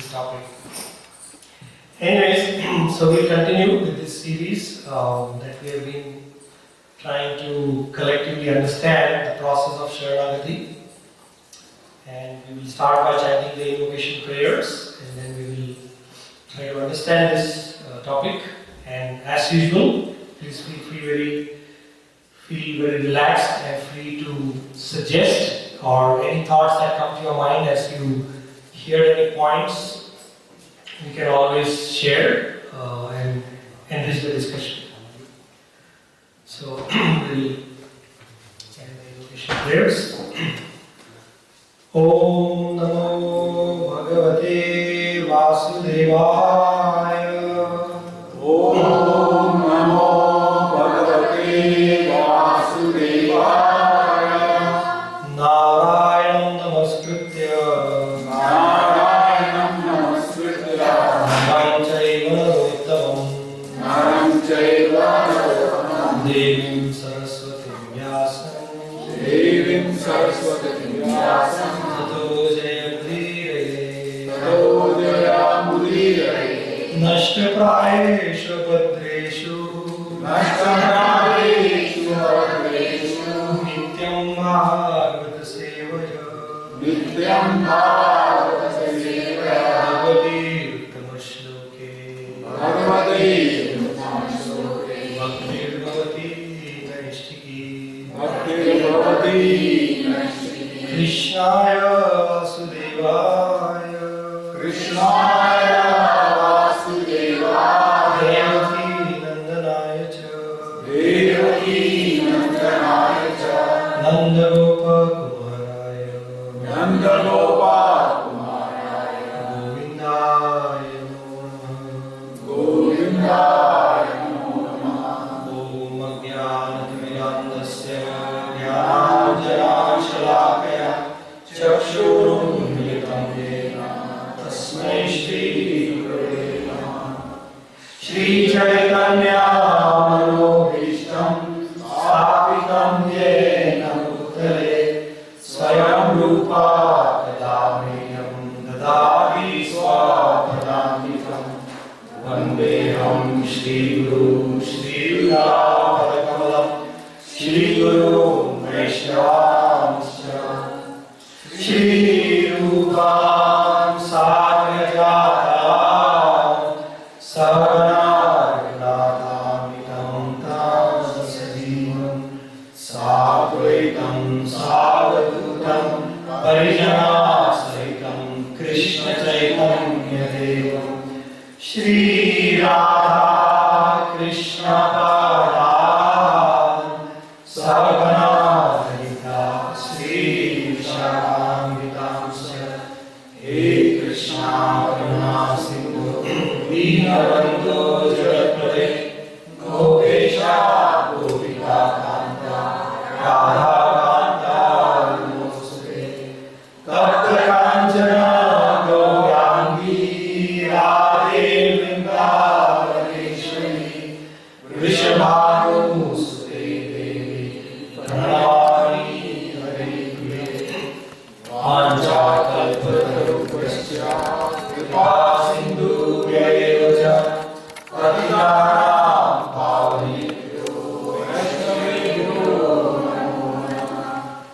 this topic. Anyways, so we'll continue with this series that we have been trying to collectively understand the process of Sharanagati. And we will start by chanting the invocation prayers, and then we will try to understand this topic. And as usual, please feel very relaxed and free to suggest or any thoughts that come to your mind as you hear any points. You can always share and enrich the discussion. So we'll chant the invocation prayers. Om Namo Bhagavate Vasudevaya. Om Namo Bhagavate Vasudevaya. Narayanam Namaskritya. Narayanam Namaskritya. Naram Chaiva Narottamam. Naram Chaiva Narottamam. Devim Saraswatim Vyasam. Devim Saraswatim Vyasam. Tato Jayamudire. Tato Jayamudire. Nashtaprayeshu Bhadreshu. Nashtaprayeshu Bhadreshu. Nityam Bhagavata Sevaya. Nityam Bhagavata Sevaya. Bhagavati Uttamashloke. Bhagavati Uttamashloke. Bhaktivati Naishtiki. Bhaktivati Naishtiki. Krishnaya Vasudevaya. Krishnaya Vasudevaya. Devaki Nandanaya cha. Devaki Nandanaya cha. Nandagopa Kumaraya. Nandagopa Kumaraya. Govindaya Namo Namaha. Govindaya Namo Namaha. Om Ajnanatimirandasya Jnananjana Shalakaya Chakshurunmilitam Yena Tasmai Shri Gurave Namaha. Shri Chaitanya Manobhishtam Sthapitam Yena Bhutale Swayam Rupa Kadameyam Dadadi Swapadamikam Vandeham Shri Guru Shri Radhakamalam Shri Guru Vaishnavamscha Shri Rupam Sagrajatam Savana Granatamitam Tam Sajivam Sadvaitam Savadutam Parijana Sahitam Krishna Chaitanya Devam Shri Radha Krishna Padan Savana Dita Shri Vishakambhitamsya He Krishna Karuna Sindhu Dinavanto Jagatpate Gopesha Gopika Kanta Radha Kanta Namaste Tapta Kanchana Gauryangi Radhe Vrindavaneshwari Vrishabhanusute Devi Pranamami Hare Priye Vanchakalpatarupasya Kripa Sindhubhyeva cha Patitanam Pavanebhyo Vaishnavebhyo Namo Namah.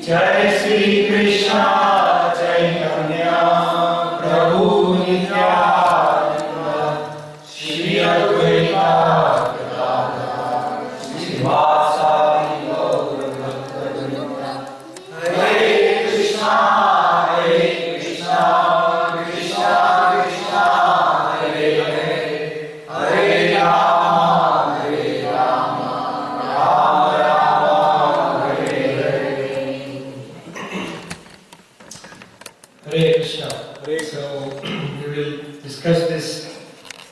Jai Shri Krishna Chaitanya Prabhu Nityananda Shri Advaita Gadadhar Srivasadi Gaura Bhaktavrinda. Hare Krishna Krishna Krishna Hare Hare Hare Rama Rama Rama Hare Hare. Hare Krishna. So we will discuss this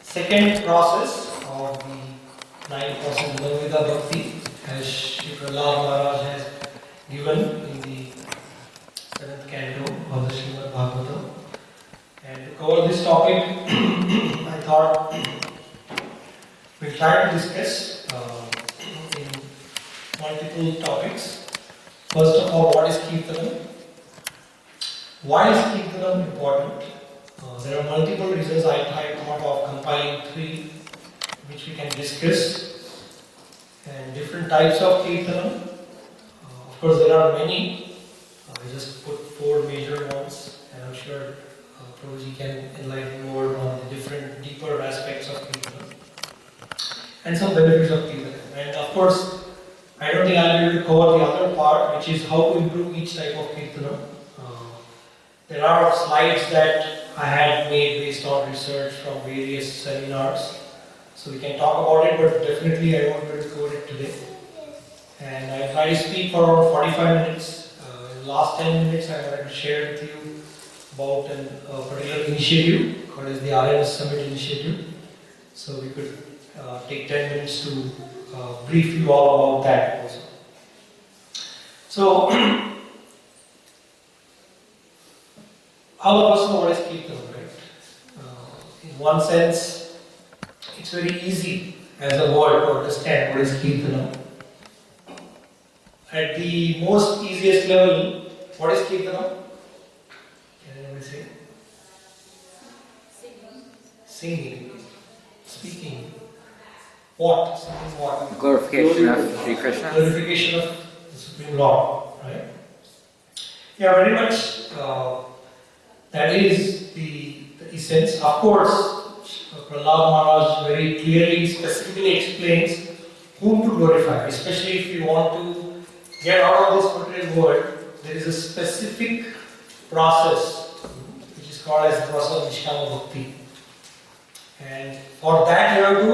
second process of the 9 process of Navamita Bhakti as Shri Prahlad Maharaj has given in the 7th canto of the Srimad Bhagavatam. And to cover this topic, I thought we'll try to discuss in multiple topics. First of all, what is Kirtanam? Why is Kirtanam important? There are multiple reasons. I thought of compiling 3 which we can discuss, and different types of Kirtanam. Of course, there are many. I just put 4 major ones, and I'm sure Prabhuji can enlighten more on the different deeper aspects of Kirtanam and some benefits of Kirtanam. And of course, I don't think I'll be able to cover the other part, which is how to improve each type of Kirtanam. There are slides that I had made based on research from various seminars, so we can talk about it, but definitely I won't be able to cover it today. And I try to speak for around 45 minutes. In the last 10 minutes, I wanted to share with you about a particular initiative called as the RNS Summit Initiative. So we could take 10 minutes to brief you all about that also. So, all of us know what is Kirtanam, right? In one sense, it's very easy as a word to understand what is Kirtanam. At the most easiest level, what is Kirtanam? Can anyone say? Singing. Speaking. What? Singing what? Glorification of Sri Krishna. Glorification of the Supreme Lord, right? Yeah, very much. That is the essence. Of course, Prahlad Maharaj very clearly, specifically explains whom to glorify, especially if you want to get out of this material world. There is a specific process which is called as the process of Nishkama Bhakti. And for that you have to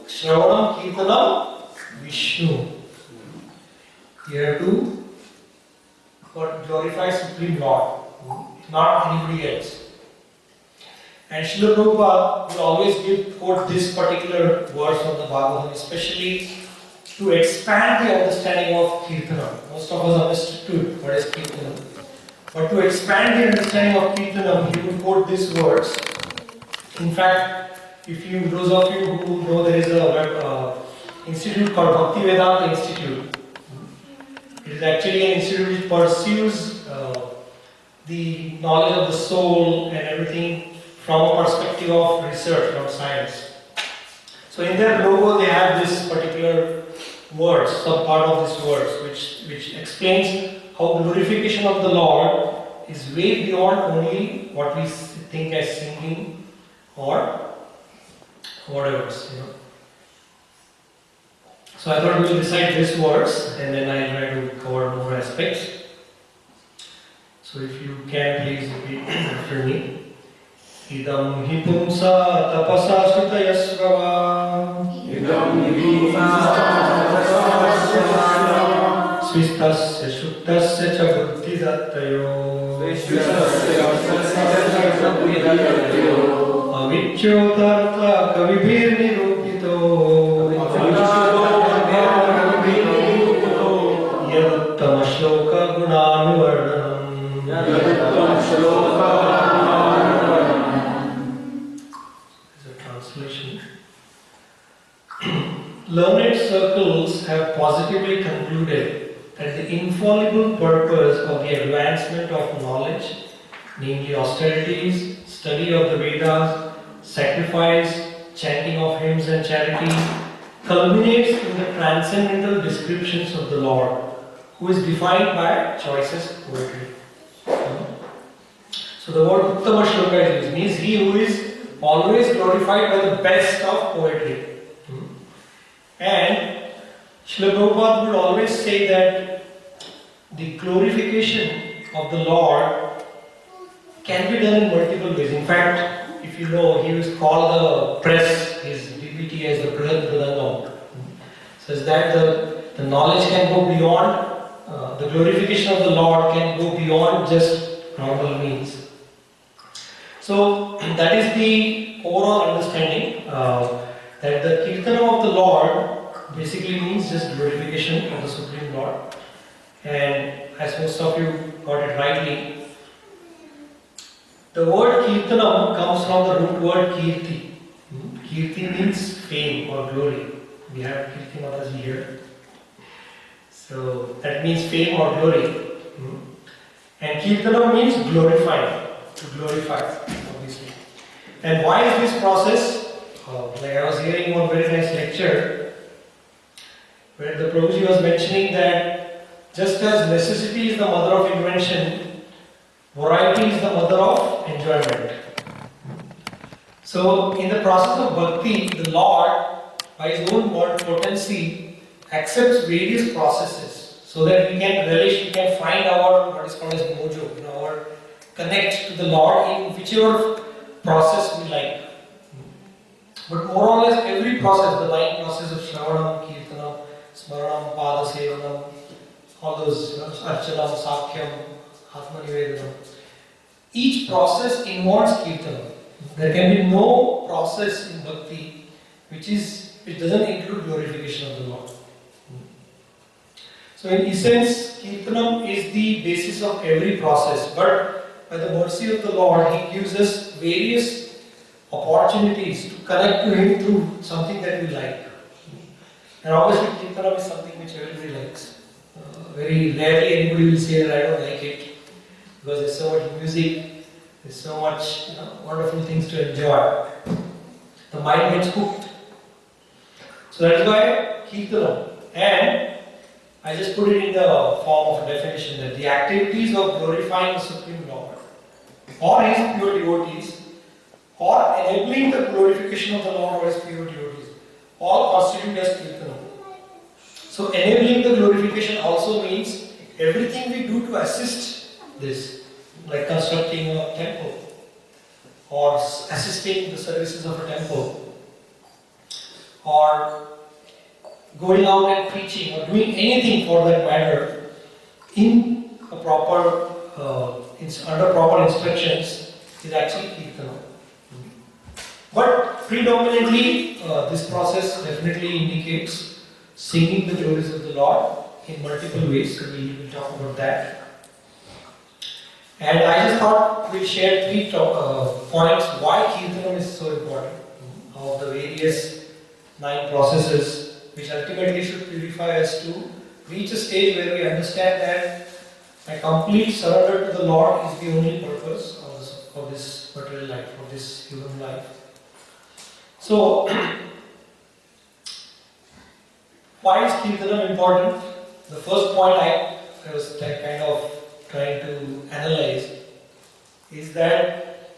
Shravanam Kirtanam Vishnu. You have to glorify Supreme Lord, not anybody else. And Srila Prabhupada will always quote this particular verse from the Bhagavatam, especially to expand the understanding of Kirtanam. Most of us understood what is Kirtanam. But to expand the understanding of Kirtanam, he would quote this verse. In fact, those of you who know, there is a institute called Bhaktivedanta Institute. It is actually an institute which pursues the knowledge of the soul and everything from a perspective of research, from science. So in their logo they have this particular verse, some part of this verse, which explains how glorification of the Lord is way beyond only what we think as singing or whatever, So I thought we will recite this verse and then I'll try to cover more aspects. So if you can, please repeat after me. Idam hi pumsa tapasa sutayasvava. Idam hi pumsa Svistasya shuktasya cha buddhidattayo. Avicchotartha kavibhir nirupito. Yaduttama shloka gunanuvarnanam. As a translation. Learned circles have positively concluded that the infallible purpose of the advancement of knowledge, namely austerities, study of the Vedas, sacrifice, chanting of hymns and charity, culminates in the transcendental descriptions of the Lord, who is defined by choicest poetry. So the word Uttama Shloka is used, means he who is always glorified by the best of poetry. And Srila Prabhupada would always say that the glorification of the Lord can be done in multiple ways. In fact, if you know, he was called the press, his DBT as the Brihad Mridangam. Says that the knowledge can go beyond, the glorification of the Lord can go beyond just normal means. So that is the overall understanding that the Kirtanam of the Lord basically means just glorification of the Supreme Lord. And as most of you got it rightly, the word Kirtanam comes from the root word Kirti. Kirti means fame or glory. We have Kirti Mataji here. So that means fame or glory. And Kirtanam means glorifying, to glorify. obviously. And why is this process? Like I was hearing one very nice lecture where the Prabhuji was mentioning that just as necessity is the mother of invention, variety is the mother of enjoyment. So in the process of bhakti, the Lord, by His own potency, accepts various processes so that we can relish, we can find our what is called as mojo, our connect to the Lord in whichever process we like. But more or less every process, the 9 process of Shravanam, Kirtanam, Smaranam, Pada Sevanam, all those, Archanam, Sakhyam, Atmanivedanam, each process involves Kirtanam. There can be no process in bhakti which doesn't include glorification of the Lord. So in essence, Kirtanam is the basis of every process, but by the mercy of the Lord, He gives us various opportunities to connect to Him through something that we like. And obviously Kirtanam is something which everybody likes. Very rarely anybody will say that I don't like it, because there's so much music, there's so much wonderful things to enjoy. The mind gets hooked. So that is why Kirtanam. And I just put it in the form of a definition that the activities of glorifying the Supreme Lord or His pure devotees or enabling the glorification of the Lord or His pure devotees all constitute as Kirtanam. So enabling the glorification also means everything we do to assist this, like constructing a temple or assisting the services of a temple or going out and preaching or doing anything for that matter in a proper, under proper instructions is actually Kirtanam. But predominantly this process definitely indicates singing the glories of the Lord in multiple ways, so we will talk about that. And I just thought we'll share 3 points why Kirtanam is so important, of the various 9 processes which ultimately should purify us to reach a stage where we understand that my complete surrender to the Lord is the only purpose of this material life, of this human life. So, why is Kirtanam important? The first point I was kind of trying to analyze is that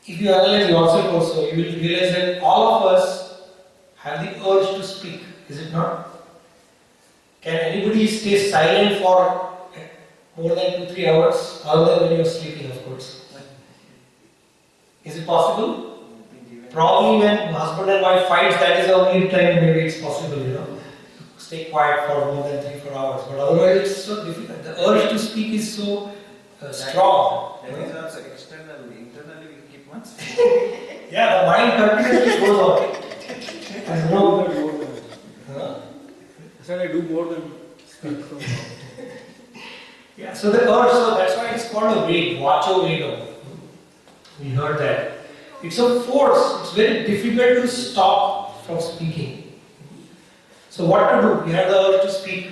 if you analyze yourself also, you will realize that all of us have the urge to speak, is it not? Can anybody stay silent for more than 2-3 hours, other than when you are sleeping, of course? Is it possible? Probably when husband and wife fights, that is the only time maybe it's possible, stay quiet for more than 3-4 hours. But otherwise it's so difficult. The urge to speak is so strong. That is also external. Internally we keep one. Yeah, the mind continuously goes on. I know that more than. I said I do more than speak. So. Yeah, so the urge, so that's why it's called a Ved, Vacho Vedam. We heard that. It's a force, it's very difficult to stop from speaking. So what to do? We have the urge to speak.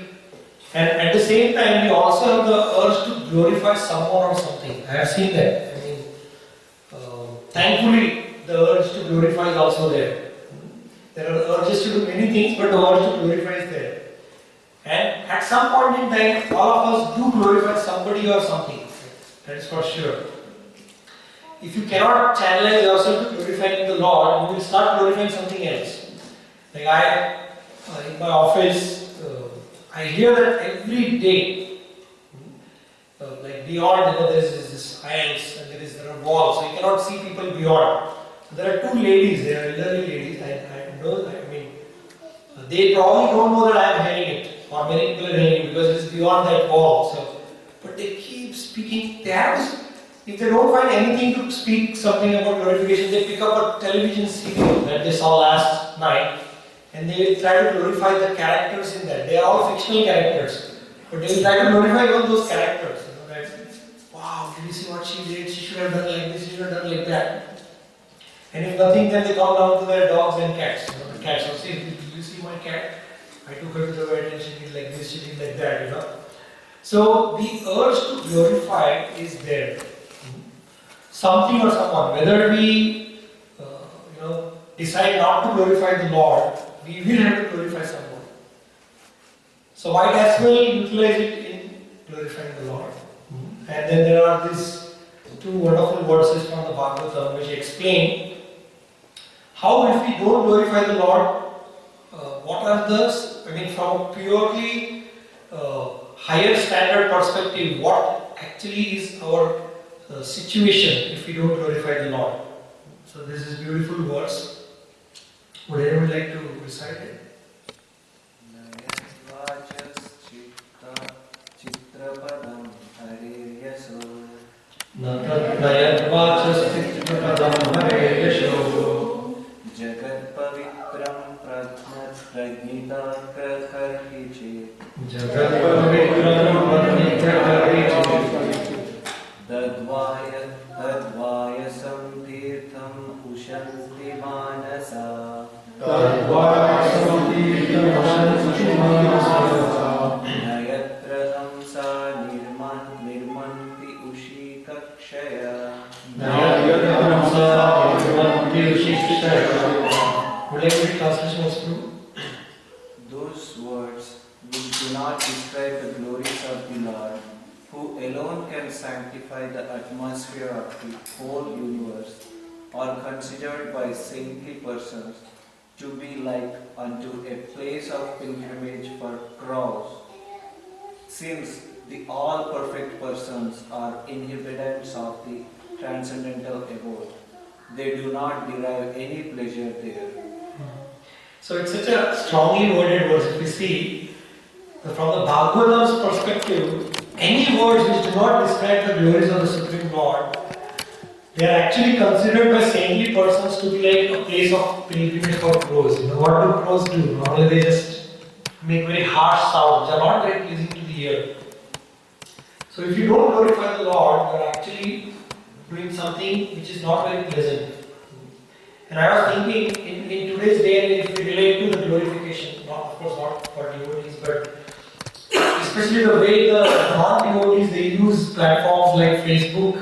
And at the same time, we also have the urge to glorify someone or something. I have seen that. Thankfully, the urge to glorify is also there. There are urges to do many things, but the urge to glorify is there. And at some point in time, all of us do glorify somebody or something. That is for sure. If you cannot channelize yourself to glorifying the Lord, you will start glorifying something else. Like in my office, I hear that every day, like beyond, there is this aisles and there are walls, so you cannot see people beyond. So there are 2 ladies, they are elderly ladies, they probably don't know that I am hearing it, or many people are hearing it because it is beyond that wall. So, but they keep speaking. If they don't find anything to speak something about glorification, they pick up a television serial that they saw last night and they will try to glorify the characters in that. They are all fictional characters, but they will try to glorify all those characters. Right? Wow, did you see what she did? She should have done like this, she should have done like that. And if nothing, then they come down to their dogs and cats. The cats will say, did you see my cat? I took her to the vet and she did like this, she did like that, So the urge to glorify is there. something or someone, whether we decide not to glorify the Lord, we will have to glorify someone. So might as well utilize it in glorifying the Lord. And then there are these two wonderful verses from the Bhagavatam which explain how if we don't glorify the Lord, what are from a purely higher standard perspective, what actually is our situation if we don't glorify the Lord. So this is beautiful verse. Would anyone like to recite it? Chitrapadam Hariyasho Jagat Pavitram Prajnita Karhichit Dadvaya Samtirtham Ushanti Manasa Nayatratam Sa Nirmanti Ushikakshaya. Would like to read translation also? Those words which do not describe the glories of the Lord, who alone can sanctify the atmosphere of the whole universe, are considered by saintly persons to be like unto a place of pilgrimage for crows. Since the all perfect persons are inhabitants of the transcendental abode, they do not derive any pleasure there. So it's such a strongly worded verse. If we see from the Bhagavatam's perspective, any words which do not describe the glories of the Supreme Lord, they are actually considered by saintly persons to be like a place of pilgrimage for crows. What do crows do? Normally they just make very harsh sounds. They are not very pleasing to the ear. So if you don't glorify the Lord, you are actually doing something which is not very pleasant. And I was thinking, in today's day and age, if we relate to the glorification, of course not for devotees, but especially the way the non-devotees, they use platforms like Facebook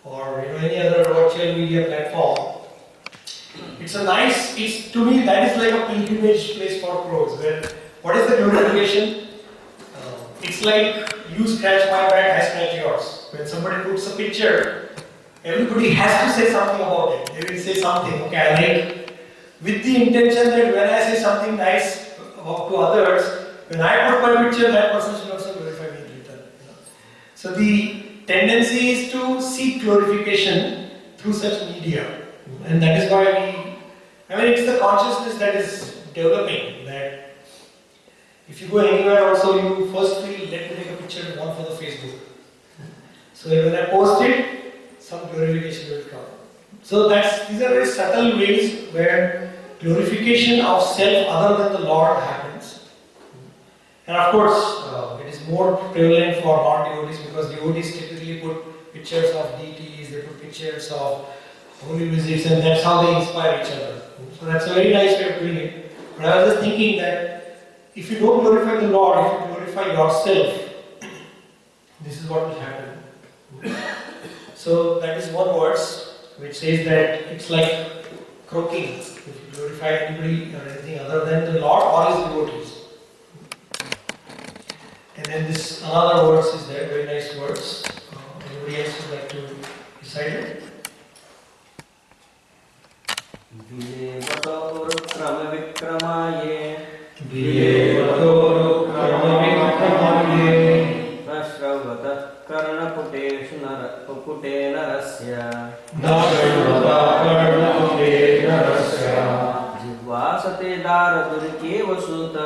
or any other virtual media platform. To me that is like a pilgrimage place for crows. Where what is the glorification? It's like you scratch my back, I scratch yours. When somebody puts a picture, everybody has to say something about it. They will say something, okay, I like, with the intention that when I say something nice to others, when I put my picture, that person should also glorify me in return. So the tendency is to seek glorification through such media. And that is why it's the consciousness that is developing, that if you go anywhere also, you first feel, let me take a picture and one for the Facebook. So when I post it, some glorification will come. So these are very subtle ways where glorification of self other than the Lord happens. And of course, it is more prevalent for non-devotees because devotees typically put pictures of deities, they put pictures of holy music, and that's how they inspire each other. So that's a very nice way of doing it. But I was just thinking that if you don't glorify the Lord, if you glorify yourself, this is what will happen. So that is one verse which says that it's like croaking. If you glorify anybody or anything other than the Lord or His devotees. And then this another verse is there, very nice verse. Anybody else would like to recite it? कर्णपुटेषु नरस्य जिह्वासते दारदुर्गे वसुत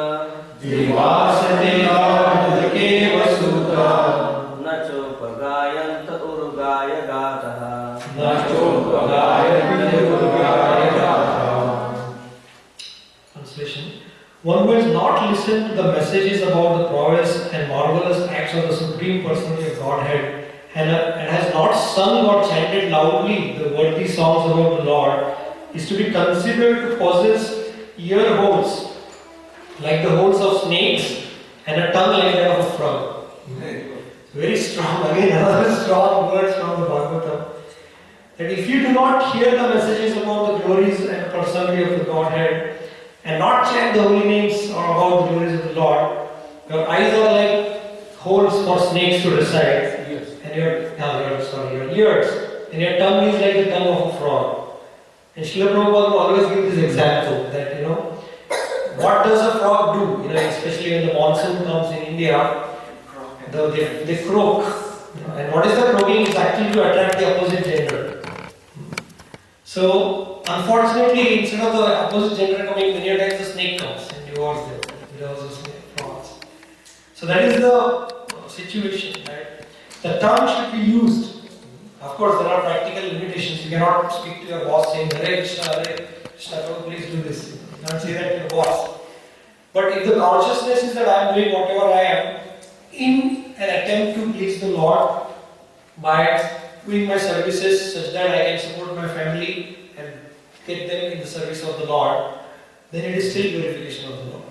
न चोपगायन्त उर्गाय गातः Translation. One who has not listened to the messages about the prowess and marvelous acts of the Supreme Personality of Godhead and has not sung or chanted loudly the worthy songs about the Lord is to be considered to possess ear holes like the holes of snakes and a tongue like that of a frog. Very strong, again another strong words from the Bhagavatam. that if you do not hear the messages about the glories and personality of the Godhead, and not chant the holy names or about the glories of the Lord, your eyes are like holes for snakes to reside, Yes. and your ears, and your tongue is like the tongue of a frog. And Srila Prabhupada will always give this example that, what does a frog do? Especially when the monsoon comes in India, they croak. And what is the croaking? It's actually to attract the opposite gender. So, unfortunately, instead of the opposite gender coming, many times the snake comes and devours them. Devours the frogs. So that is the situation. Right? The tongue should be used. Of course, there are practical limitations. You cannot speak to your boss saying, Hare Krishna, please do this. You cannot say that to your boss. But if the consciousness is that I am doing whatever I am in an attempt to please the Lord by doing my services such that I can support my family and get them in the service of the Lord, then it is still glorification of the Lord.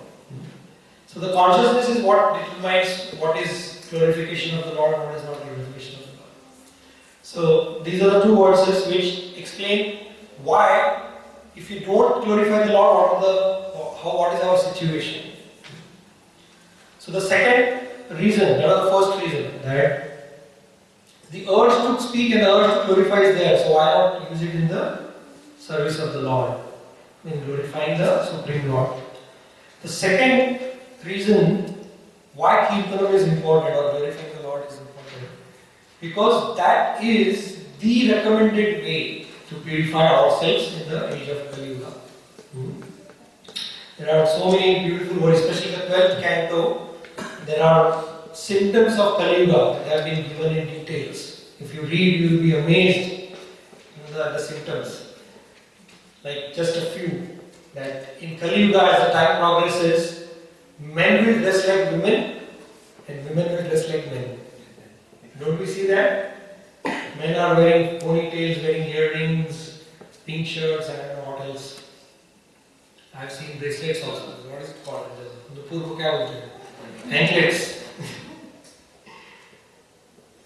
So the consciousness is what determines what is glorification of the Lord and what is not glorification of the Lord. So these are the two verses which explain why, if you don't glorify the Lord, what is our situation. So the second reason, not the first reason, that the urge to speak and the urge to glorify is there, so why not use it in the service of the Lord, in glorifying the Supreme Lord. The second reason why Kirtanam is important or glorifying the Lord is important, because that is the recommended way to purify ourselves in the age of Kali Yuga. There are so many beautiful words, especially the 12th canto. There are symptoms of Kali Yuga that have been given in details. If you read, you will be amazed at the symptoms. Like just a few. That in Kali Yuga, as the time progresses, men will dress like women and women will dress like men. Don't we see that? Men are wearing ponytails, wearing earrings, pink shirts, and I don't know what else. I have seen bracelets also. What is it called? Anklets.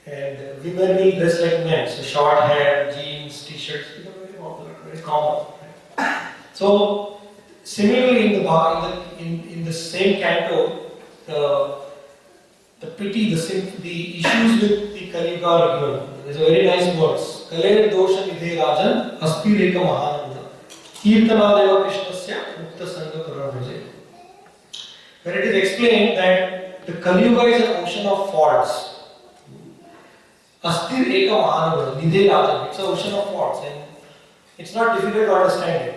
And women will dress like men. So short hair, jeans, t-shirts, very popular, very common. So similarly in the same canto, the pity, the issues with the Kali Yuga are given. There's a very nice verse. Kaler dosha nidhe rajan aspireka mahananda kirtanadeva krishnasya mukta sangha karabhaje. Where it is explained that the Kali Yuga is an ocean of faults. Astir eka mahananda nidhe rajan. It's an ocean of faults and it's not difficult to understand it.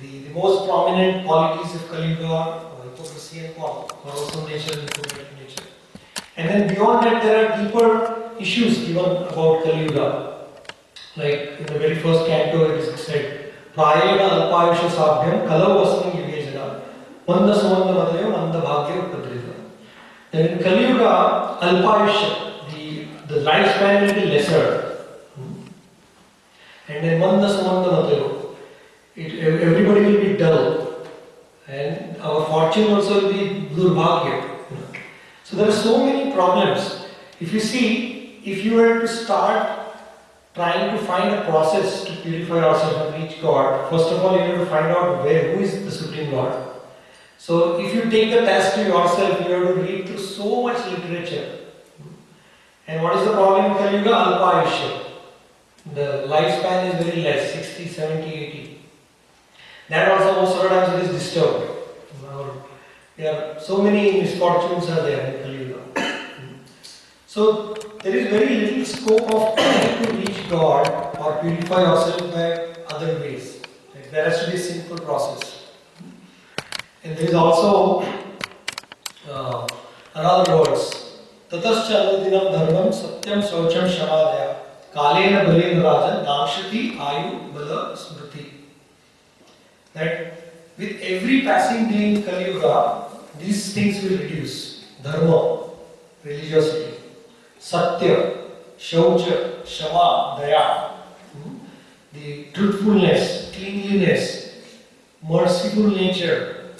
The most prominent qualities of Kali Yuga are hypocrisy and corrosive nature and imperfect nature. And then beyond that, there are deeper issues given about Kali Yuga. Like in the very first canto, it is said, Prayena alpayusha sabhyam kalau vasam yugejana manda samanda matayo manda bhagya upadrita. Then in Kali Yuga, alpayusha, the lifespan will be lesser. And then manda samanda matayo, everybody will be dull. And our fortune also will be durbhagya. So there are so many problems. If you see, if you were to start trying to find a process to purify ourselves and reach God, first of all you have to find out who is the Supreme Lord. So if you take the task to yourself, you have to read through so much literature. And what is the problem in Kali Yuga? Alpayusha. The lifespan is very less, 60, 70, 80. That also most of the times it is disturbed. There are so many misfortunes are there in Kali Yuga. So there is very little scope of trying to reach God or purify ourselves by other ways. Like there has to be a simple process. And there is also another verse. Tatascha anudinam dharmam satyam saucham shamadaya kalena balena rajan nakshati ayu bala smriti. That with every passing day in Kali Yuga, these things will reduce. Dharma, religiosity, satya, shaucha, shama, daya, the truthfulness, cleanliness, merciful nature,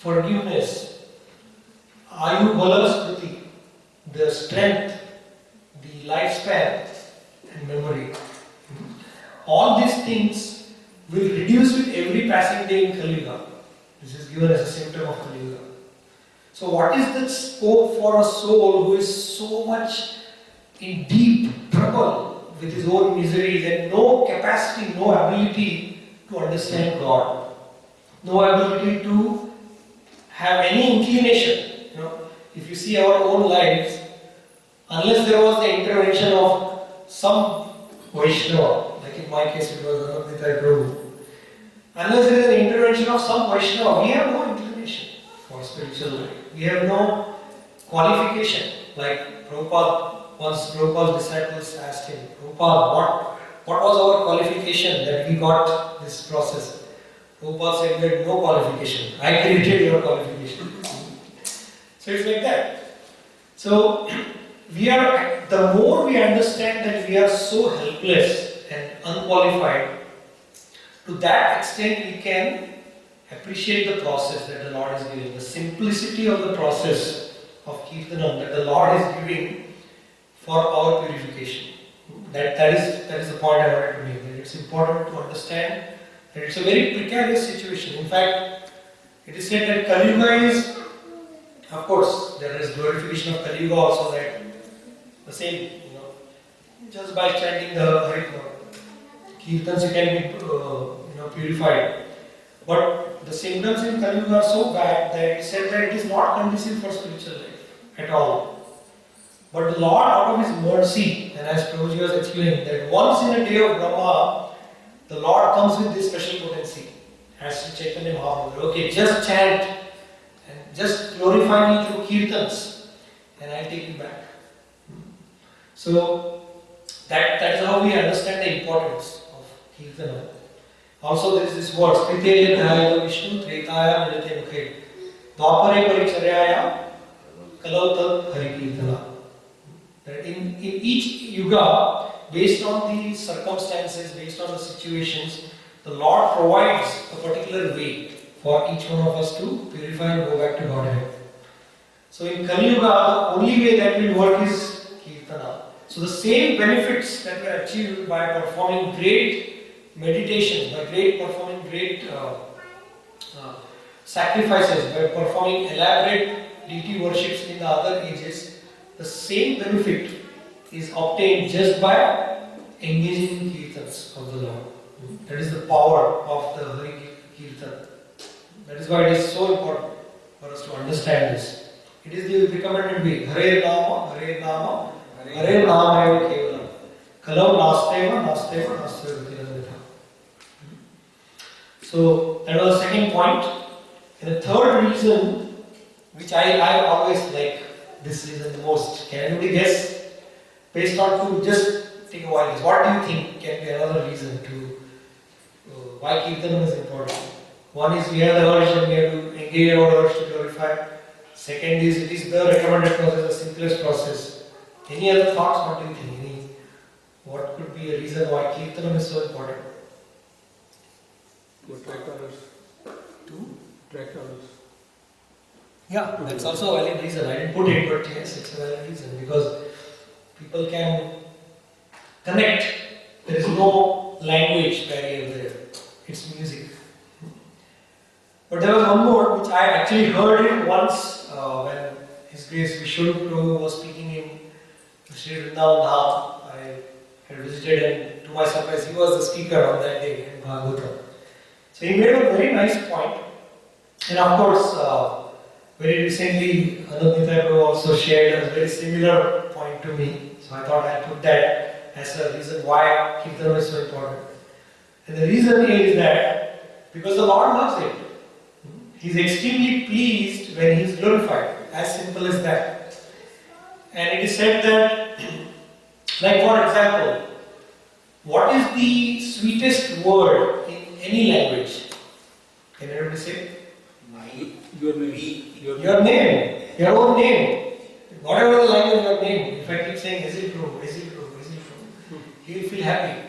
forgiveness, ayu bala smriti, the strength, the lifespan and memory. all these things will reduce with every passing day in Kali Yuga. This is given as a symptom of Kali Yuga. So what is the scope for a soul who is so much in deep trouble with his own miseries and no capacity, no ability to understand God, no ability to have any inclination? You know, if you see our own lives, unless there was the intervention of some Vaishnava, like in my case it was Anandita Prabhu, unless there is an intervention of some Vaishnava, we have no inclination for spiritual life. We have no qualification. Like Prabhupada, once Prabhupada's disciples asked him, Prabhupada, what was our qualification that we got this process? Prabhupada said, we had no qualification. I created your qualification. So it's like that. So the more we understand that we are so helpless and unqualified, to that extent we can appreciate the process that the Lord is giving, the simplicity of the process of Kirtanam that the Lord is giving for our purification. That is the point I wanted to make. That it's important to understand that it's a very precarious situation. In fact, it is said that Kali Yuga is, of course, there is glorification of Kali Yuga also, that the same, just by chanting the Haritma, Kirtans you can be purified. But the symptoms in Kali Yuga are so bad that it said that it is not conducive for spiritual life at all. But the Lord, out of His mercy, and as Prabhuji was explaining, that once in a day of Brahma, the Lord comes with this special potency. As Sri Chaitanya Mahaprabhu, okay, just chant and just glorify me through Kirtans, and I'll take you back. So that is how we understand the importance of Kirtana. Also there is this word, Kriteya Dhayaya Vishnu Tretaya Nirate Mukhe Dwapare Paricharyaya Kalautat Hari Kirtana. That in each yuga, based on the circumstances, based on the situations, the Lord provides a particular way for each one of us to purify and go back to Godhead. So in Kali Yuga, the only way that will work is Kirtana. So the same benefits that were achieved by performing great meditations, by performing great sacrifices, by performing elaborate deity worships in the other ages, the same benefit is obtained just by engaging in Kirtans of the Lord. That is the power of the Hari Kirtan. That is why it is so important for us to understand this. It is the recommended way. Hare Nama, Hare Nama, Hare Nama eva kevalam. Kalau nasteva, nasteva, nasteva vitirandita. So that was the second point. And the third reason, which I always like this reason the most. Can anybody guess? Based on to just take a while. What do you think can be another reason to why Kirtanam is important? One is we have the urge and we have to engage our urge to glorify. Second is it is the recommended process, the simplest process. Any other thoughts? What do you think? What could be a reason why Kirtanam is so important? To attract others. To attract others. Yeah, that's also a valid reason. I didn't put it, but yes, it's a valid reason because people can connect. There is no language barrier there. It's music. But there was one more which I actually heard it once when His Grace Vishnu Prabhu was speaking in Sri Vrindavan. I had visited and to my surprise he was the speaker on that day in Bhagavatam. So he made a very nice point. And of course, very recently Anandita Prabhu also shared a very similar point to me. So I thought I'd put that as a reason why Kirtanam is so important. And the reason is that because the Lord loves it. He is extremely pleased when He is glorified. As simple as that. And it is said that, like for example, what is the sweetest word in any language? Can anybody say? Your name. Your name. Your own name. Whatever the language your name. If I keep saying Ezil Prabhu, Ezil Prabhu, Ezil Prabhu, he will feel happy.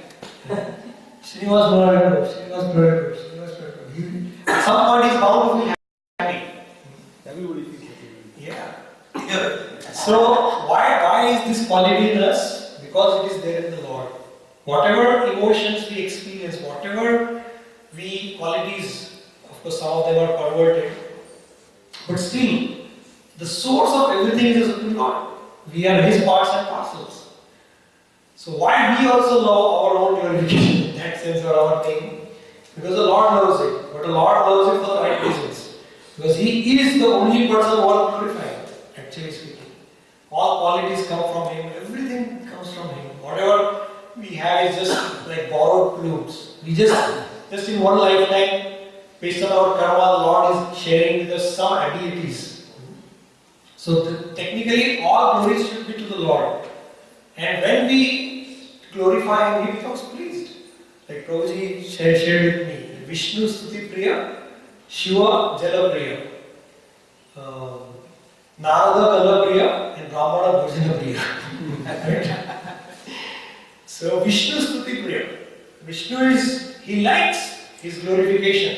Srinivas Murari, Srinivas Murari, Srinivas Murari. At some point he is bound to feel happy. Everybody feels happy. Yeah. So why is this quality in us? Because it is there in the Lord. Whatever emotions we experience, whatever we qualities, of course some of them are perverted, but still the source of everything is the Supreme Lord. We are His parts and parcels. So why we also love our own glorification in that sense or our thing? Because the Lord loves it. But the Lord loves it for the right reasons. Because He is the only person worth glorifying, actually speaking. All qualities come from Him, everything comes from Him. Whatever we have is just like borrowed plumes. We just in one lifetime, based on our karma, the Lord is sharing with us some abilities. So technically all glory should be to the Lord. And when we glorify Him, He becomes pleased. Like Prabhuji shared with me, Vishnu Stuti Priya, Shiva Jala Priya, Narada Kala Priya, and Brahmana Bhojana Priya. So Vishnu Stuti Priya. Vishnu He likes His glorification.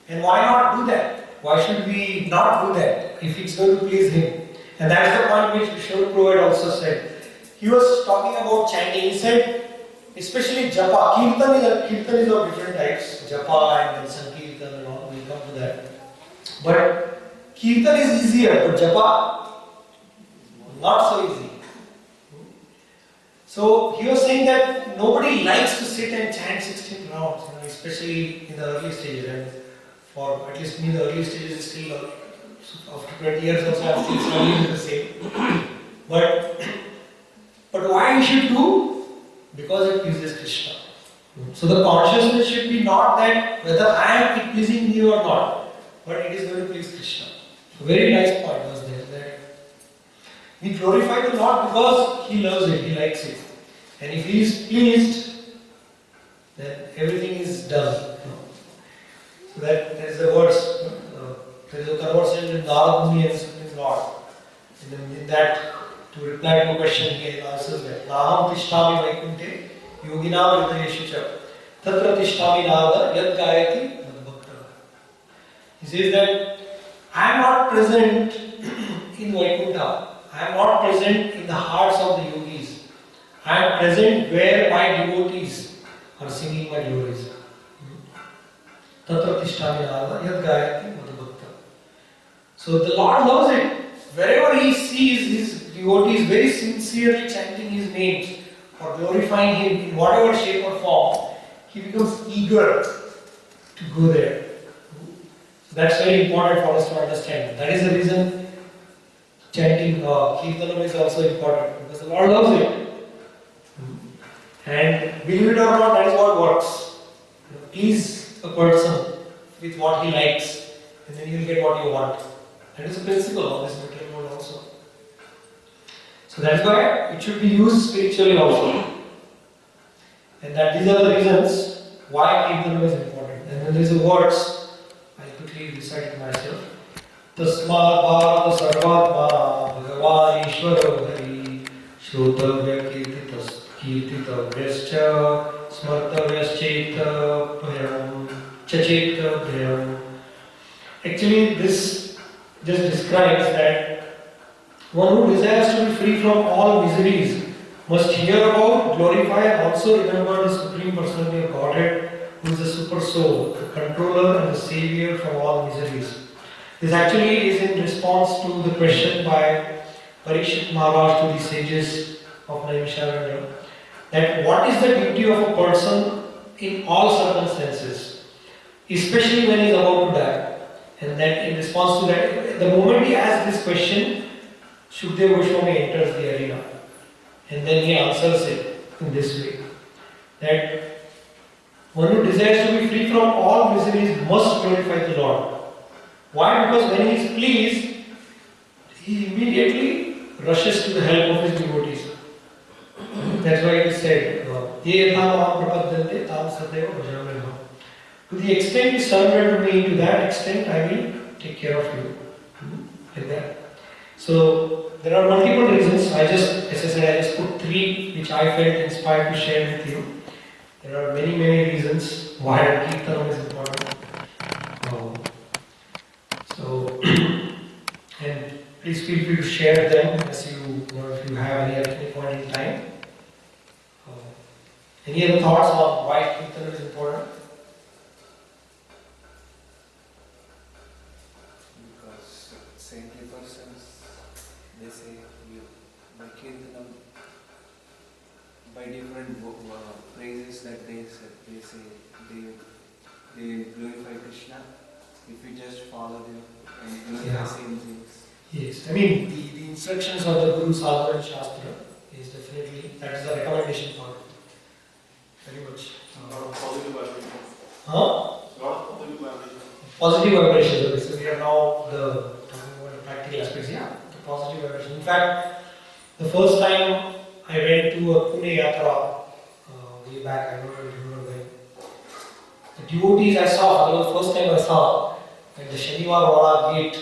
And why not do that? Why should we not do that if it's going to please Him? And that's the point which Vishnu Prabhupada also said. He was talking about chanting. He said, especially japa. Kirtan is of different types. Japa and then Sankirtan and all. We'll come to that. But Kirtan is easier, but japa not so easy. So he was saying that nobody likes to sit and chant 16 rounds, especially in the early stages. And for at least me, the early stages is still after 20 years also I'm still struggling with the same. But why we should do? Because it pleases Krishna. So the consciousness should be not that whether I am pleasing you or not, but it is going to please Krishna. So very nice point was there that we glorify the Lord because He loves it, He likes it. And if He is pleased, then everything is done. So that is the verse. There is a conversation with Narada Muni and Supreme Lord. And then in that, to reply to a question, he answers that. Naham tishtami vaikunte yoginam hridayeshu cha tatra tishtami nada yad gayati madbhakta. He says that I am not present in Vaikuntha. I am not present in the hearts of the yogis. I am present where my devotees are singing my glories. Tatra tishtami nada yad gayati madbhakta. So the Lord loves it. Wherever He sees His devotees very sincerely chanting His names or glorifying Him in whatever shape or form, He becomes eager to go there. So that's very important for us to understand. That is the reason chanting Kirtanam is also important, because the Lord loves it. And believe it or not, that is what works. Please a person with what he likes, and then you will get what you want. That is the principle of this material world also. So that's why it should be used spiritually also. And that these are the reasons why Kirtanam is important. And then there is a verse, I quickly recite it myself. Tasmat bharata sarvatma bhagavan ishvaro hari shrotavya kirtitavyascha smartavyaschaita bhayam chacheta bhayam. Actually, this just describes that one who desires to be free from all miseries must hear about, glorify, and also remember the Supreme Personality of Godhead, who is the Super Soul, the controller and the savior from all miseries. This actually is in response to the question by Parikshit Maharaj to the sages of Naimisharanya, that what is the duty of a person in all circumstances, especially when he is about to die. And that in response to that, the moment he asks this question, Shukdev Goswami enters the arena. And then he answers it in this way. That one who desires to be free from all miseries must glorify the Lord. Why? Because when he is pleased, he immediately rushes to the help of his devotees. That's why it is said, Ye yatha maham prapadyante tam sadeva bhajameham. To the extent you surrender to me, to that extent I will take care of you. Like that. So there are multiple reasons. As I said, I just put 3 which I felt inspired to share with you. There are many reasons why Kirtanam is important. And please feel free to share them as if you have any point in time. Any Any other thoughts on why Kirtan is important? Because saintly persons, they say, you, by Kirtanam, by different praises that they say, they glorify Krishna. If you just follow them and glorify same things. Yes, I mean the instructions of the Guru Sadhana and Shastra is definitely, that is the recommendation for it. Very much. Lot of positive vibrations. Huh? Lot of positive vibrations. Positive vibrations. Okay, so we are now talking about the practical aspects. Yeah, the positive vibration. In fact, the first time I went to a Pune Yatra way back, I don't remember when. The devotees I saw, that was the first time I saw at the Shaniwar Wala gate.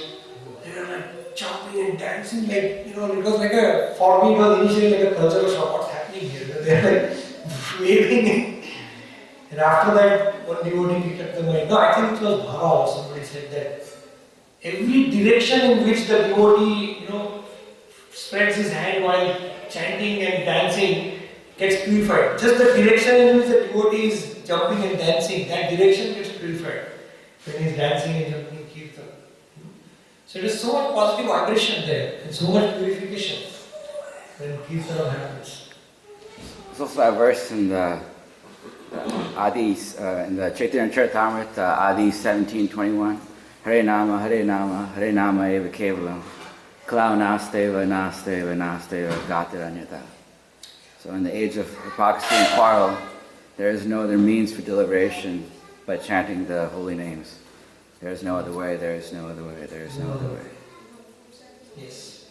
They were like jumping and dancing, like, it was like for me it was initially like a cultural shock. What's happening here? They were like waving. And after that, one devotee picked up the mic. No, I think it was Bhara or somebody said that every direction in which the devotee, spreads his hand while chanting and dancing gets purified. Just the direction in which the devotee is jumping and dancing, that direction gets purified when he is dancing and jumping in Kirtan. So there is so much positive vibration there and so much purification when Kirtanam happens. There's also a verse in the Adis, in the Chaitanya Charitamrita, Adi 17:21. Hare Nama, Hare Nama, Hare Nama Eva Kevalam. Klau Nasteva, Nasteva, Nasteva, Gatiranyata. So in the age of hypocrisy and quarrel, there is no other means for deliberation but chanting the holy names. There is no other way, there is no other way, there is no other way. Yes.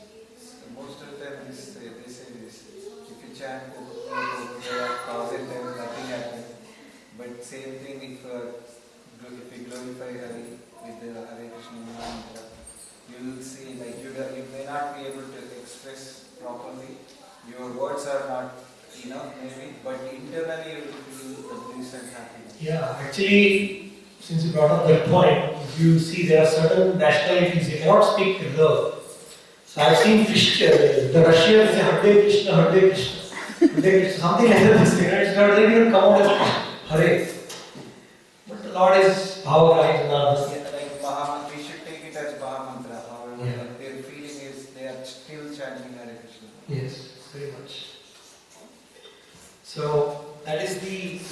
Most of the time they say this. If you chant there are 1,000 times, nothing happens. But same thing if you glorify Hari with the Hare Krishna mantra, you will see, like you may not be able to express properly. Your words are not enough maybe, but internally you will feel the bliss and happiness. Yeah, actually, since you brought up that point, if you see there are certain nationalities, they cannot speak love. So I've seen the Russians say Hare Krishna, Hare Krishna, Hare Krishna, something like that. It's not like even come out as Hare. But the Lord is Bhava Janardana. Yeah, like Mahamantra, we should take it as Mahamantra. However, their feeling is they are still chanting Hare Krishna. Yes, very much. So that is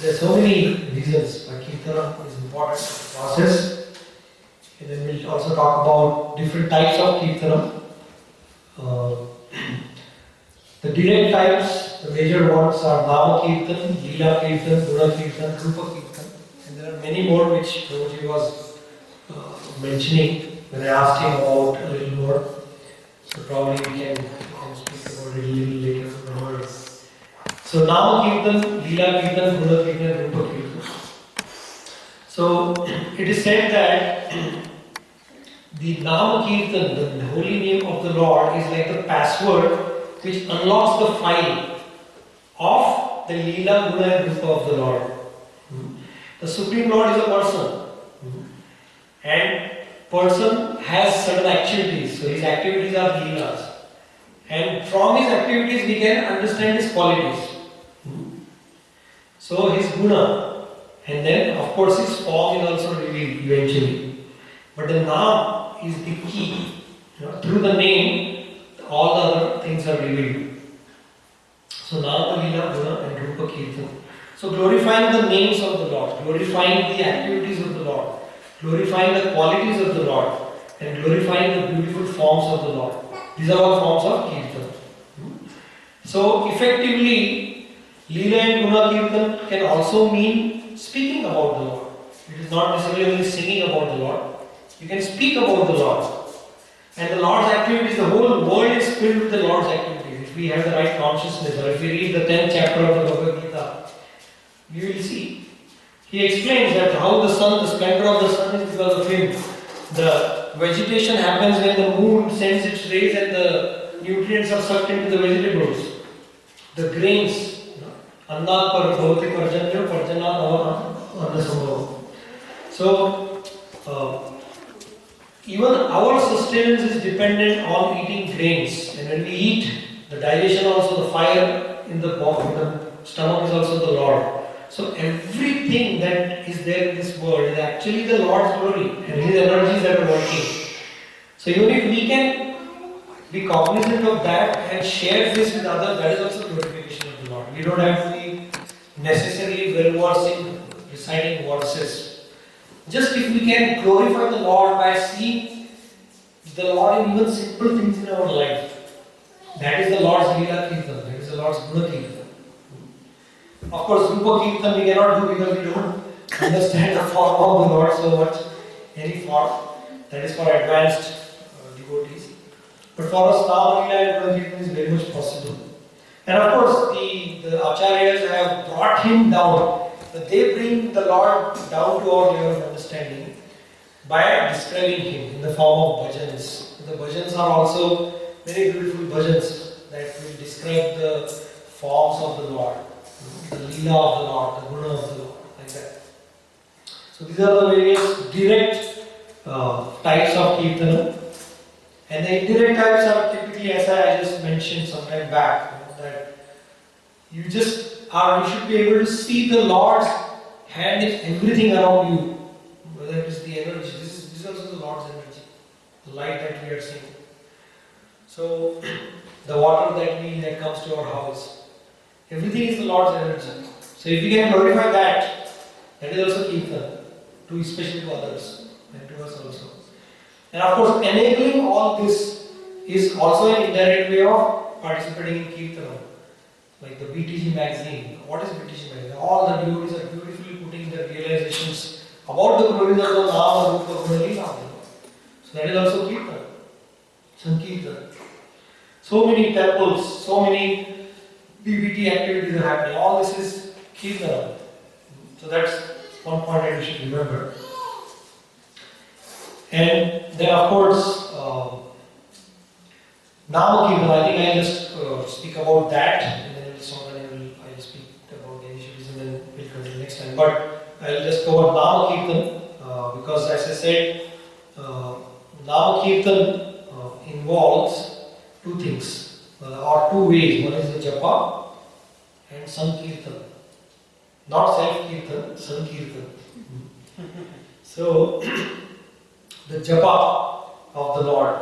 there are so many reasons why Kirtanam is important process. And then we'll also talk about different types of Kirtanam. The direct types, the major ones are Nama Kirtan, Leela Kirtan, Guna Kirtan, Rupa Kirtan. And there are many more which Prabhuji was mentioning when I asked him about a little more. So probably we can speak about it a little later. Whenever. So Nama Kirtan, Leela Kirtan, Guna Kirtan, Rupa Kirtan. So it is said that the Nama Kirtan, the holy name of the Lord, is like the password which unlocks the file of the Leela, Guna and Rupa of the Lord. The Supreme Lord is a person. And person has certain activities. So his activities are Leelas. And from his activities we can understand his qualities. So his Guna. And then of course his form is also revealed eventually. But the Naam is the key. Through the name, all the other things are revealed. So Nama, Leela, Guna and Rupa Kirtan. So glorifying the names of the Lord, glorifying the activities of the Lord, glorifying the qualities of the Lord, and glorifying the beautiful forms of the Lord. These are all forms of Kirtan. So effectively, Leela and Guna Kirtan can also mean speaking about the Lord. It is not necessarily only singing about the Lord. You can speak about the Lord. And the Lord's activities, the whole world is filled with the Lord's activities. If we have the right consciousness, or if we read the 10th chapter of the Bhagavad Gita, we will see. He explains that how the sun, the splendor of the sun is because of him. The vegetation happens when the moon sends its rays and the nutrients are sucked into the vegetables. The grains, Anna par bhavati parjanyo parjana anna sambhava. So, even our sustenance is dependent on eating grains. And when we eat, the digestion also, the fire in the stomach is also the Lord. So everything that is there in this world is actually the Lord's glory and His energies that are working. So even if we can be cognizant of that and share this with others, that is also glorification of the Lord. We don't have to be necessarily well-versed in reciting verses. Just if we can glorify the Lord by seeing the Lord in even simple things in our life, that is the Lord's Leela Kirtan, that is the Lord's Guna Kirtan. Of course, Rupa Kirtan we cannot do because we don't understand the form of the Lord so much, any form. That is for advanced devotees. But for us, Nama Leela and Guna Kirtan is very much possible. And of course, the Acharyas have brought him down. They bring the Lord down to our level of understanding by describing him in the form of bhajans. The bhajans are also very beautiful bhajans that will describe the forms of the Lord, the Leela of the Lord, the Guna of the Lord, like that. So these are the various direct types of Kirtanam. And the indirect types are typically, as I just mentioned some time back, that you should be able to see the Lord's hand in everything around you, whether it is the energy. This is also the Lord's energy, the light that we are seeing. So the water that comes to our house, everything is the Lord's energy. So if we can glorify that, that is also Kirtan, especially to others and to us also. And of course, enabling all this is also an indirect way of participating in Kirtanam. Like the BTG magazine. What is BTG magazine? All the devotees are beautifully putting their realizations about the glories of the Nama, Rupa, Guna, Leela. So that is also Kirtan. Sankirtan. So many temples, so many BBT activities are happening. All this is Kirtanam. So that's one point that we should remember. And then of course, Nama Kirtan, I think I'll just speak about that, and then I'll speak about the initiatives and then we'll continue next time. But I'll just cover Nama Kirtan because as I said, Nama Kirtan involves two things or two ways. One is the Japa and Sankirtan. Not self-Kirtan, Sankirtan. So, the Japa of the Lord.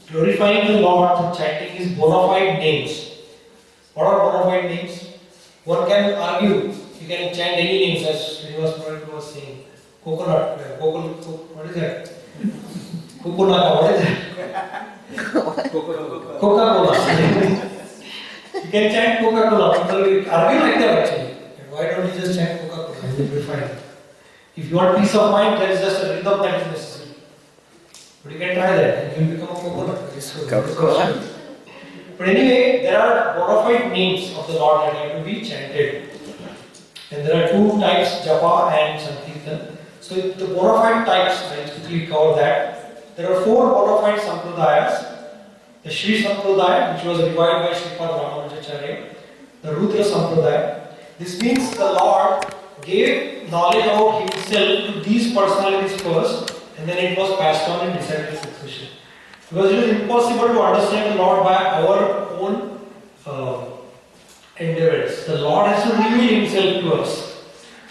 Glorifying the Lord through chanting His bona fide names. What are bona fide names? One can argue, you can chant any names as Srinivas Prabhu was saying. Coconut, what is that? Coconut, what is that? Coca-Cola. You can chant Coca-Cola. People will argue like that actually. Why don't you just chant Coca-Cola? You will be fine. If you want peace of mind, there is just a rhythm that is necessary. But you can try that and you will become a coconut. Coca-Cola. But anyway, there are bona fide names of the Lord that have to be chanted. And there are two types, Japa and Sankirtan. So the bona fide types, I will quickly cover that. There are four bona fide sampradayas. The Shri Sampradaya, which was revived by Sripad Ramanujacharya. The Rudra Sampradaya. This means the Lord gave knowledge about Himself to these personalities first, and then it was passed on in disciple succession. Because it is impossible to understand the Lord by our own endeavors. The Lord has to reveal Himself to us.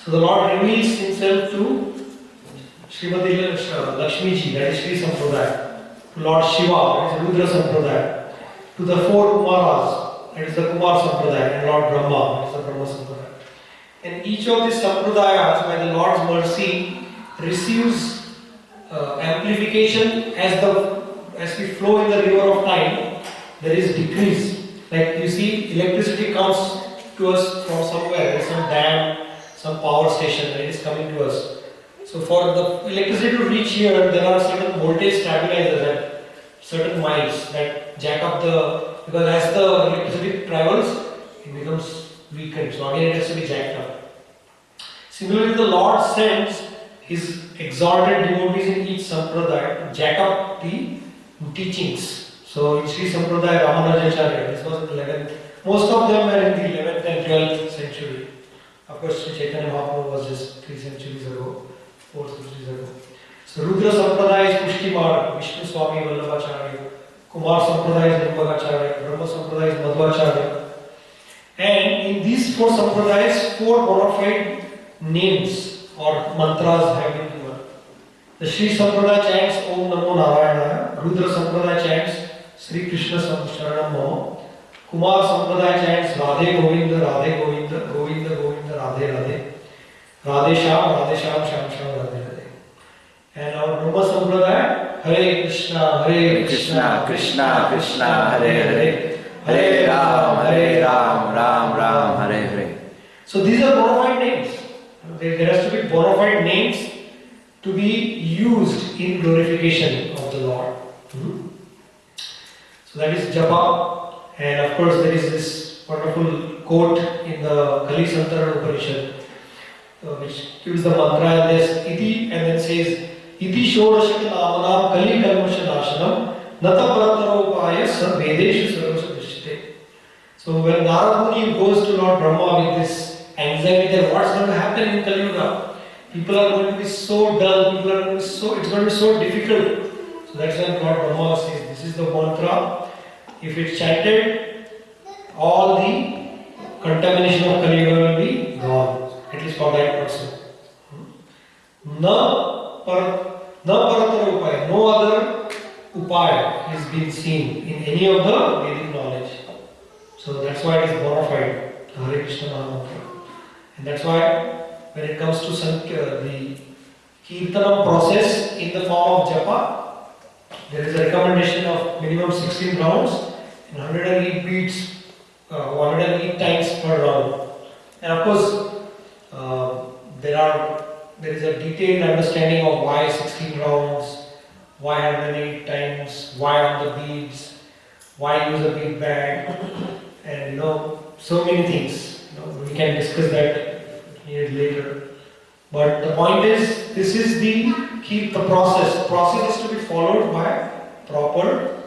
So the Lord reveals Himself to Srimati Lakshmi Ji, that is Shri Sampradaya. To Lord Shiva, that is Rudra Sampradaya. To the four Kumaras, that is the Kumar Sampradaya, and Lord Brahma, that is the Brahma Sampradaya. And each of these Sampradayas, by the Lord's mercy, receives amplification as we flow in the river of time. There is decrease. Like you see, electricity comes to us from somewhere, some dam, some power station, and it is coming to us. So for the electricity to reach here, there are certain voltage stabilizers at certain miles that jack up because as the electricity travels, it becomes weakened. So again, it has to be jacked up. Similarly, the Lord sends His exalted devotees in each sampradaya to jack up the teachings. So in Sri Sampradaya Ramanujacharya, this was in 11th. Most of them were in the 11th and 12th century. Of course, Sri Chaitanya Mahaprabhu was just 3 centuries ago, 4 centuries ago. So Rudra Sampradaya is Pushtimar, Vishnu Swami Vallabhacharya. Kumar Sampradaya is Nimbagacharya. Brahma Sampradaya is Madhvacharya. And in these four sampradayas, four bona fide names or mantras have been given. The Sri Sampradaya chants Om Namo Narayana, Rudra Sampradaya chants Sri Krishna Sharanam Mama, Kumar Sampradaya chants Radhe Govinda, Radhe Govinda, Govinda Govinda, Radhe Radhe, Radhe Sham, Sham Sham, Radhe Radhe. And our Brahma Sampradaya, Hare Krishna, Krishna Krishna Krishna Hare Hare, Hare Ram, Ram Ram, Hare Hare. So these are bona fide names. There has to be bona fide names to be used in glorification of the Lord. So that is japa, and of course there is this wonderful quote in the Kali Santara Upanishad, which gives the mantra and this iti, and then says iti shodashaka namanam kali kalmasha nashanam nata parataro upaya sa vedeshu sarvasya drishyate. So when Narad Muni goes to Lord Brahma with this anxiety that what's going to happen in Kali Yuga, people are going to be so dull, people are going to be it's going to be so difficult. So that's when Lord Brahma says, this is the mantra. If it's chanted, all the contamination of Kali Yuga will be gone, at least for that person. Na paratara upaya, no other upaya is being seen in any of the Vedic knowledge. So that's why it is bona fide, the Hare Krishna Mahamantra. And that's why when it comes to the Kirtanam process in the form of japa, there is a recommendation of minimum 16 rounds and 108 beats, 108 times per round. And of course, there is a detailed understanding of why 16 rounds, why 108 times, why on the beads, why use a bead bag, and so many things. We can discuss that later. But the point is, this is the process. The process is to be followed by proper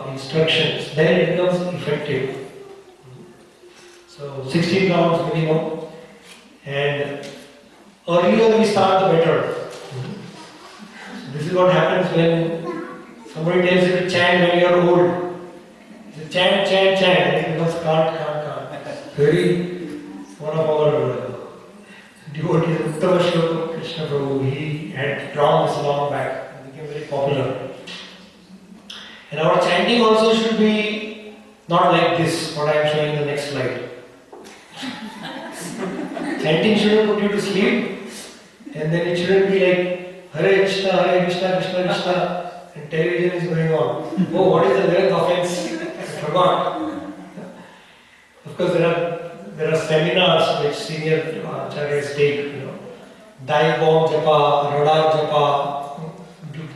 instructions. Then it becomes effective. So 16 rounds minimum. And earlier we start, the better. So this is what happens when somebody tells you to chant when you are old. You chant, and it becomes can't. One of our devotees, Uttama Shloka Krishna Prabhu, he had drawn this long back and became very popular. And our chanting also should be not like this, what I am showing in the next slide. Chanting shouldn't put you to sleep, and then it shouldn't be like Hare Krishna, Krishna Krishna, and television is going on. Oh, what is the 11th offense? I forgot. Of course, there are seminars which senior acharyas take, Dai Bomb Japa, Radar Japa,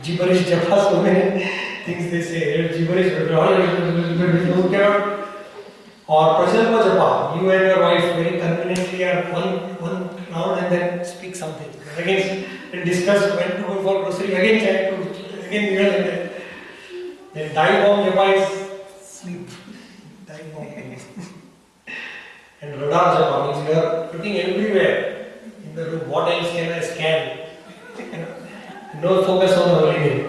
gibberish Japa, so many things they say. Gibberish, or Prajalpa Japa, you and your wife very conveniently are one round and then speak something. Again, and discuss when to go for grocery, again chant, again you and then. Then Dai Bomb Japa is sleep. Dai Bomb. And radar japa means you are looking everywhere in the room. What else can I scan? No focus on the holy name.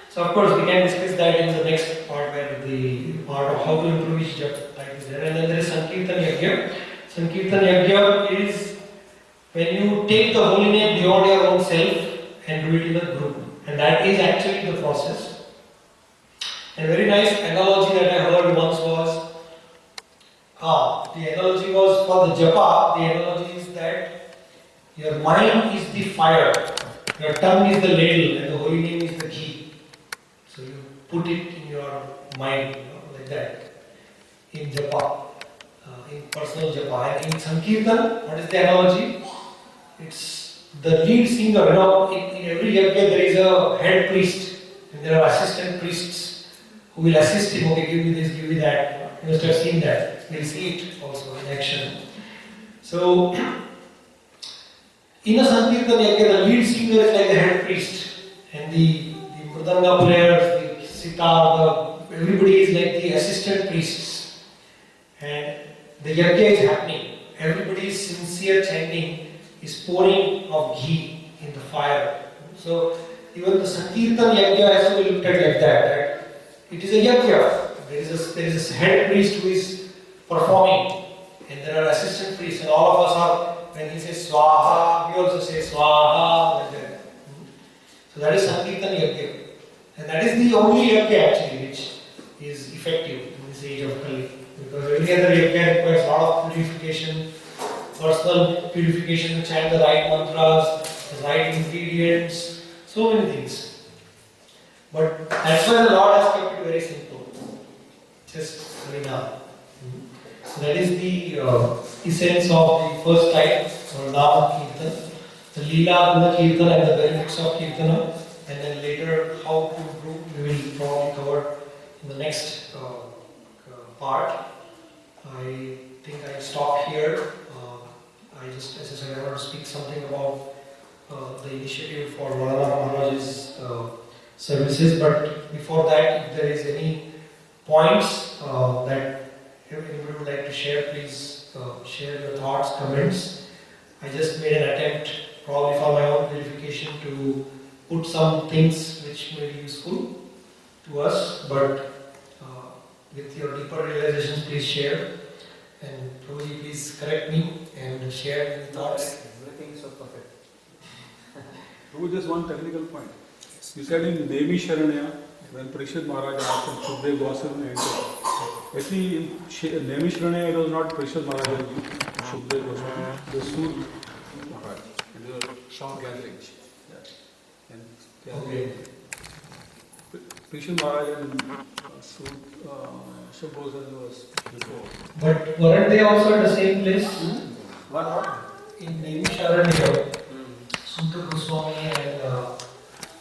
So of course we can discuss that in the next part, where the part of how to improve each japa is there. And then there is Sankirtan Yajna. Sankirtan Yajna is when you take the holy name beyond your own self and do it in a group. And that is actually the process. And a very nice analogy that I heard once was, the analogy was for the japa. The analogy is that your mind is the fire, your tongue is the ladle, and the holy name is the ghee. So you put it in your mind, like that, in japa, in personal japa. And in Sankirtan, what is the analogy? It's the lead singer. In every yajna there is a head priest, and there are assistant priests who will assist him. Okay, give me this, give me that. You must have seen that. We'll see it also in action. So, in a Sankirtan Yajna, the lead singer is like the head priest, and the mridanga players, the sitar, everybody is like the assistant priests. And the Yajna is happening. Everybody's sincere chanting is pouring of ghee in the fire. So, even the Sankirtan Yajna has to be looked at like that. It is a Yajna. There is a head priest who is performing, and there are assistant priests, and all of us are, when he says Swaha, we also say Swaha, like that. So that is Sankirtan Yajna. And that is the only Yajna actually which is effective in this age of Kali. Because every other Yajna requires a lot of purification, personal purification, to chant the right mantras, the right ingredients, so many things. But that's why the Lord has kept it very simple. Just Harinam. So that is the essence of the first type, or Nama Kirtan. The Leela, Guna Kirtan and the benefits of Kirtanam. And then later how to improve, we will probably cover in the next part. I think I stop here. I just, as I said, I want to speak something about the initiative for Varadah Maharaj's services. But before that, if there is any points that anybody would like to share, please share your thoughts, comments. I just made an attempt, probably for my own verification, to put some things which may be useful to us, but with your deeper realizations, please share. And Prabhuji, please correct me and share your thoughts. Everything is so perfect. Just one technical point. You said in Devi Sharanaya, when Parishad Maharaj asked him, Shukdev Goswami entered. Actually, in Devi Sharanaya, it was not Parishad Maharaj, Shukdev Goswami, the Sur Maharaj. And they were short gatherings. Okay. Parishad Maharaj and Shubhosar was before. But weren't they also at the same place? What? In Devi Sharanagati, Sutta Goswami and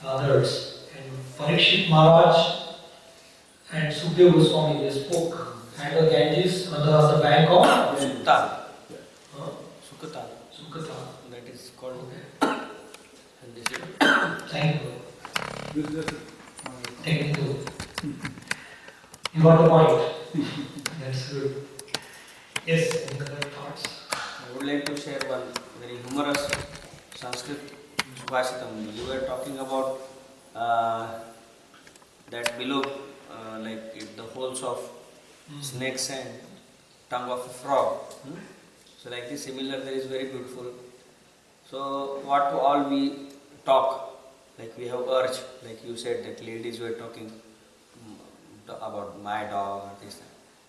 others. And Parikshit Maharaj and Sukdev Goswami, they spoke at the Ganges on the bank of Sukta. Huh? Sukata. Sukata. That is called. Okay. And this is. Thank you. This is Technical. You got the point. That's good. Yes, any other thoughts? I would like to share one very humorous Sanskrit Subhashitam. You were talking about that below, like the holes of snakes and tongue of a frog. So like this, similar, there is very beautiful. So what all we talk, like we have urge, like you said that ladies were talking about my dog or this.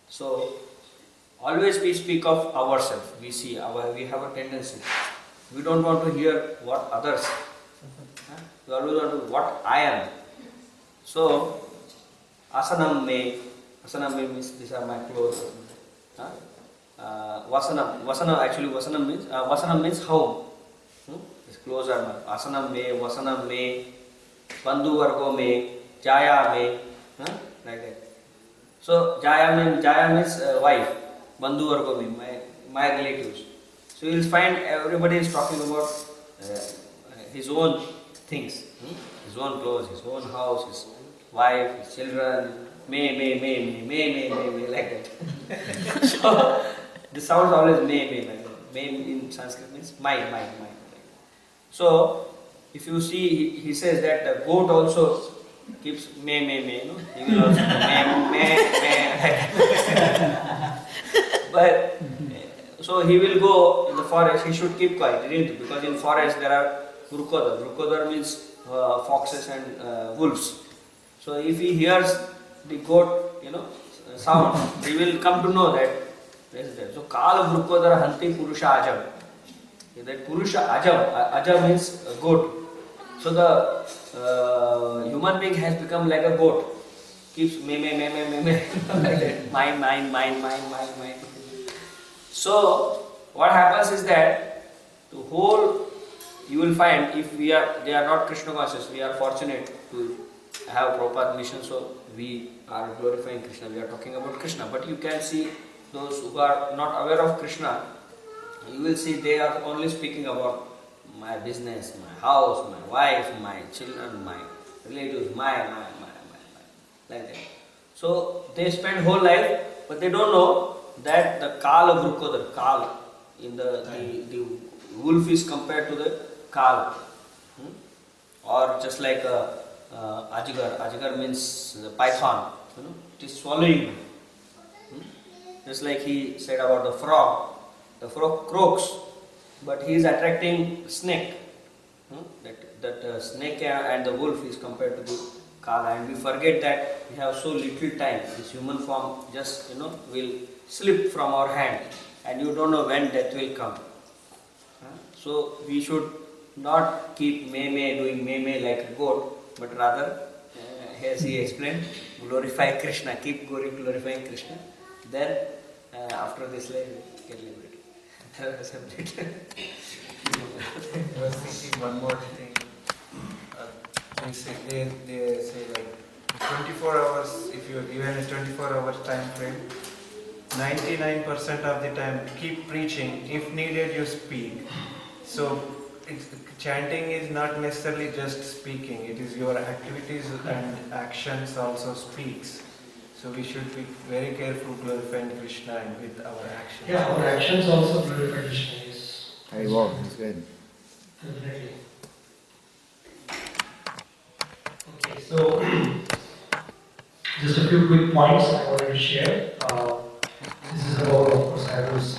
So always we speak of ourselves. We see we have a tendency. We don't want to hear what others. We always want to what I am. So asanam me means these are my clothes. Vasanam means home. His clothes are my vasanam me, bandhu vargo me, jaya me, like that. So jaya means wife, bandhu vargo me, my relatives. So you will find everybody is talking about his own things, his own clothes, his own house, his wife, his children, me, like that. So this sounds always me, like that. Me in Sanskrit means my. So if you see, he says that the goat also keeps me, you know. He will also me. But so he will go in the forest. He should keep quiet, because in forest there are Rukodar. Rukodar means foxes and wolves. So if he hears the goat, sound, he will come to know that there is that. So Kala Rukodar Hanti Purusha Ajam. That Purusha Ajam means goat. So the human being has become like a goat. Keeps me, like that. Mine. So what happens is that the whole, you will find, if they are not Krishna conscious, we are fortunate to have Prabhupada mission, so we are glorifying Krishna, we are talking about Krishna. But you can see those who are not aware of Krishna, you will see they are only speaking about my business, my house, my wife, my children, my relatives, my, like that. So they spend whole life, but they don't know that the Kal of Rukodar, Kal, in the wolf is compared to the Kal. Or just like Ajigar. Ajigar means the python, it is swallowing. Just like he said about the frog croaks, but he is attracting snake. That snake and the wolf is compared to the Kala, and we forget that we have so little time. This human form just will slip from our hand, and you don't know when death will come. So we should not keep doing meme like a goat, but rather, as he explained, glorify Krishna. Keep glorifying Krishna. Then after this life, we get liberated. I was thinking one more thing. They say like 24 hours, if you are given a 24 hours time frame, 99% of the time keep preaching. If needed, you speak. So chanting is not necessarily just speaking. It is your activities and actions also speaks. So we should be very careful glorifying Krishna with our actions. Yeah, our actions also glorify Krishna. Yes. Very well, that's good. Definitely. Okay, so just a few quick points I wanted to share. This is about, of course, I was